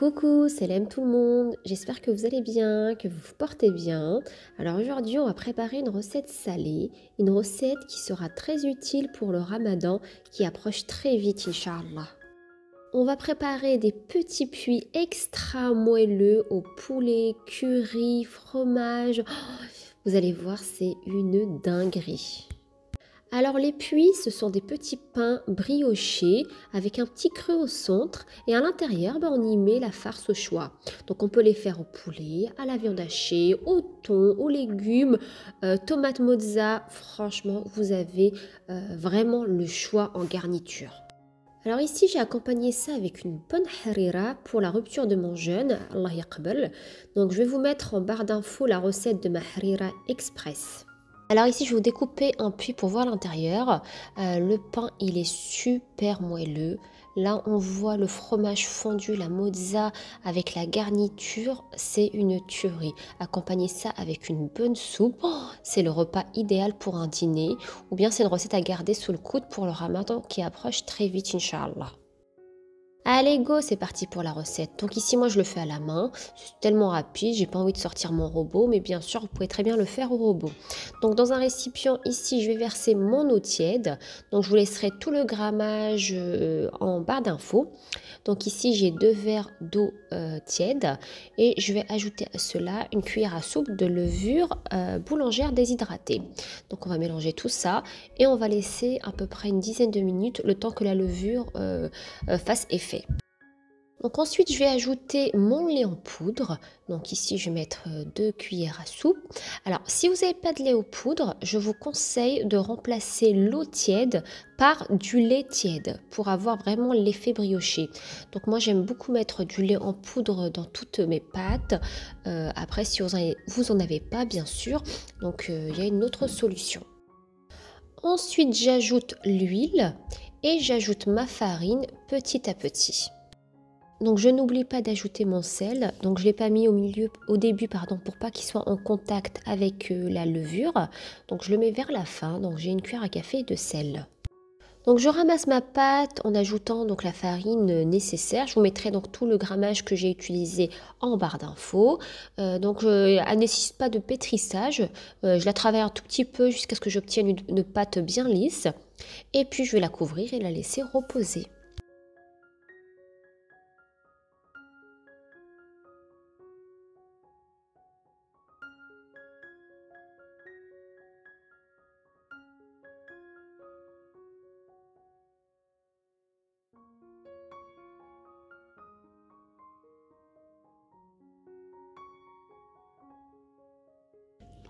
Coucou, salam tout le monde, j'espère que vous allez bien, que vous vous portez bien. Alors aujourd'hui on va préparer une recette salée, une recette qui sera très utile pour le ramadan qui approche très vite Inch'Allah. On va préparer des petits puits extra moelleux au poulet, curry, fromage. Oh, vous allez voir, c'est une dinguerie. Alors les puits, ce sont des petits pains briochés avec un petit creux au centre et à l'intérieur, on y met la farce au choix. Donc on peut les faire au poulet, à la viande hachée, au thon, aux légumes, tomates mozza. Franchement, vous avez vraiment le choix en garniture. Alors ici, j'ai accompagné ça avec une bonne harira pour la rupture de mon jeûne, Allah yaqbal. Donc je vais vous mettre en barre d'infos la recette de ma harira express. Alors ici, je vais vous découper un puits pour voir l'intérieur. Le pain, il est super moelleux. Là, on voit le fromage fondu, la mozza avec la garniture. C'est une tuerie. Accompagnez ça avec une bonne soupe. Oh, c'est le repas idéal pour un dîner. Ou bien c'est une recette à garder sous le coude pour le ramadan qui approche très vite, Inch'Allah. Allez go, c'est parti pour la recette. Donc ici moi je le fais à la main, c'est tellement rapide, j'ai pas envie de sortir mon robot, mais bien sûr vous pouvez très bien le faire au robot. Donc dans un récipient ici je vais verser mon eau tiède, donc je vous laisserai tout le grammage en barre d'infos. Donc ici j'ai 2 verres d'eau tiède et je vais ajouter à cela une cuillère à soupe de levure boulangère déshydratée. Donc on va mélanger tout ça et on va laisser à peu près une dizaine de minutes le temps que la levure fasse effet. Donc ensuite je vais ajouter mon lait en poudre. Donc ici je vais mettre 2 cuillères à soupe. Alors si vous n'avez pas de lait en poudre, je vous conseille de remplacer l'eau tiède par du lait tiède pour avoir vraiment l'effet brioché. Donc moi j'aime beaucoup mettre du lait en poudre dans toutes mes pâtes. Après si vous en avez pas bien sûr, donc il y a une autre solution. Ensuite j'ajoute l'huile et j'ajoute ma farine petit à petit. Donc je n'oublie pas d'ajouter mon sel, donc je ne l'ai pas mis au début pour pas qu'il soit en contact avec la levure. Donc je le mets vers la fin, donc j'ai une cuillère à café de sel. Donc je ramasse ma pâte en ajoutant donc la farine nécessaire. Je vous mettrai donc tout le grammage que j'ai utilisé en barre d'infos. Elle ne nécessite pas de pétrissage. Je la travaille un tout petit peu jusqu'à ce que j'obtienne une pâte bien lisse. Et puis je vais la couvrir et la laisser reposer.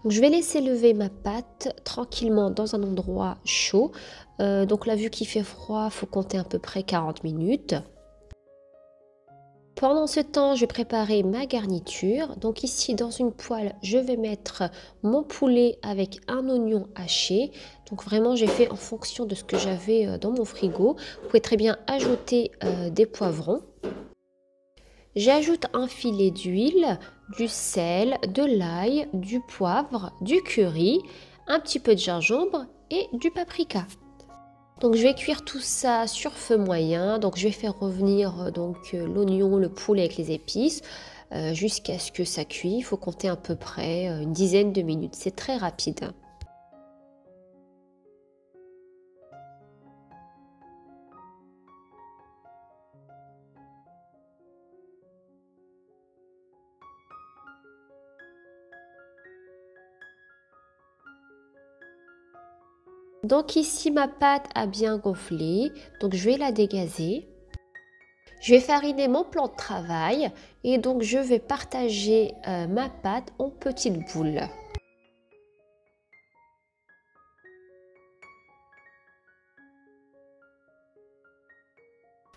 Donc, je vais laisser lever ma pâte tranquillement dans un endroit chaud. Donc là, vu qu'il fait froid, il faut compter à peu près 40 minutes. Pendant ce temps, je vais préparer ma garniture. Donc ici, dans une poêle, je vais mettre mon poulet avec un oignon haché. Donc vraiment, j'ai fait en fonction de ce que j'avais dans mon frigo. Vous pouvez très bien ajouter des poivrons. J'ajoute un filet d'huile, du sel, de l'ail, du poivre, du curry, un petit peu de gingembre et du paprika. Donc je vais cuire tout ça sur feu moyen. Donc je vais faire revenir l'oignon, le poulet avec les épices jusqu'à ce que ça cuise. Il faut compter à peu près une dizaine de minutes. C'est très rapide. Donc ici ma pâte a bien gonflé, donc je vais la dégazer. Je vais fariner mon plan de travail et donc je vais partager ma pâte en petites boules.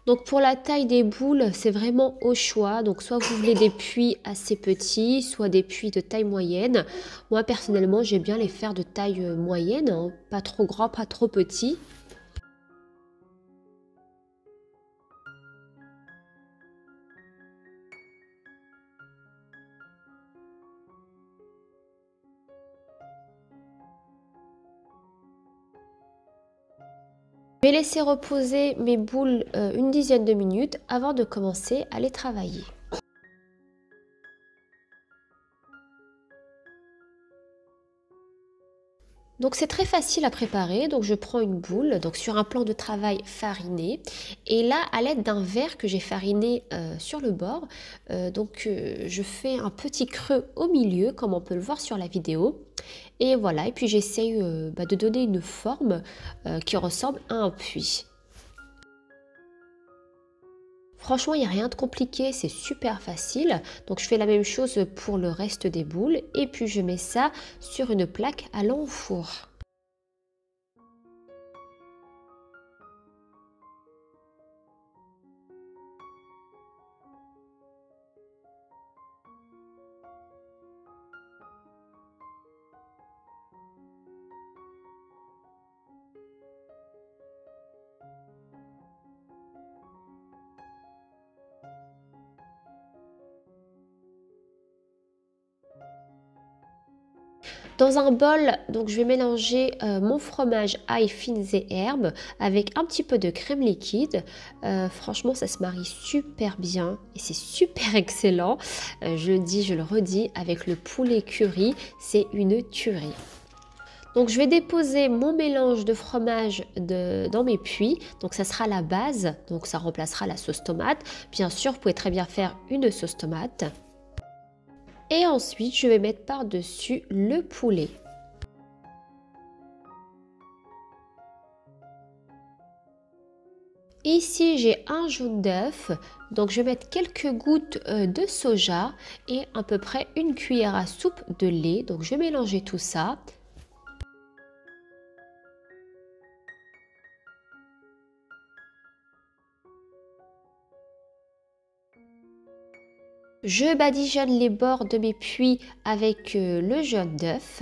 Donc pour la taille des boules, c'est vraiment au choix. Donc soit vous voulez des puits assez petits, soit des puits de taille moyenne. Moi personnellement, j'aime bien les faire de taille moyenne, hein, pas trop grand, pas trop petit. Je vais laisser reposer mes boules une dizaine de minutes avant de commencer à les travailler. Donc c'est très facile à préparer, donc je prends une boule, donc sur un plan de travail fariné, et là à l'aide d'un verre que j'ai fariné sur le bord, je fais un petit creux au milieu comme on peut le voir sur la vidéo, et voilà, et puis j'essaye de donner une forme qui ressemble à un puits. Franchement, il n'y a rien de compliqué, c'est super facile. Donc je fais la même chose pour le reste des boules, et puis je mets ça sur une plaque allant au four. Dans un bol, donc je vais mélanger mon fromage ail fines et herbes avec un petit peu de crème liquide. Franchement, ça se marie super bien et c'est super excellent. Je le dis, je le redis, avec le poulet curry, c'est une tuerie. Donc je vais déposer mon mélange de fromage dans mes puits, donc ça sera la base, donc ça remplacera la sauce tomate. Bien sûr, vous pouvez très bien faire une sauce tomate. Et ensuite, je vais mettre par-dessus le poulet. Ici, j'ai un jaune d'œuf, donc je vais mettre quelques gouttes de soja et à peu près une cuillère à soupe de lait. Donc je vais mélanger tout ça. Je badigeonne les bords de mes puits avec le jaune d'œuf.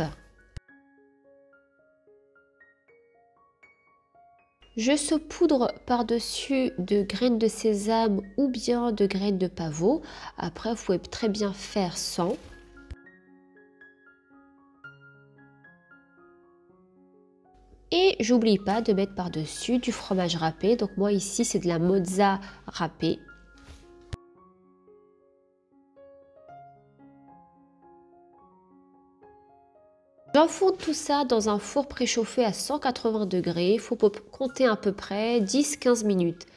Je saupoudre par-dessus de graines de sésame ou bien de graines de pavot. Après, vous pouvez très bien faire sans. Et j'oublie pas de mettre par-dessus du fromage râpé. Donc moi ici, c'est de la mozza râpée. J'enfourne tout ça dans un four préchauffé à 180 degrés. Il faut compter à peu près 10-15 minutes.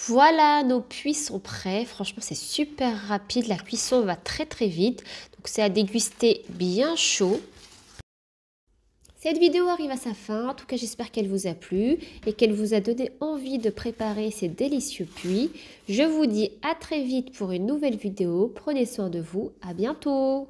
Voilà, nos puits sont prêts. Franchement, c'est super rapide. La cuisson va très très vite. Donc c'est à déguster bien chaud. Cette vidéo arrive à sa fin, en tout cas j'espère qu'elle vous a plu et qu'elle vous a donné envie de préparer ces délicieux puits. Je vous dis à très vite pour une nouvelle vidéo, prenez soin de vous, à bientôt!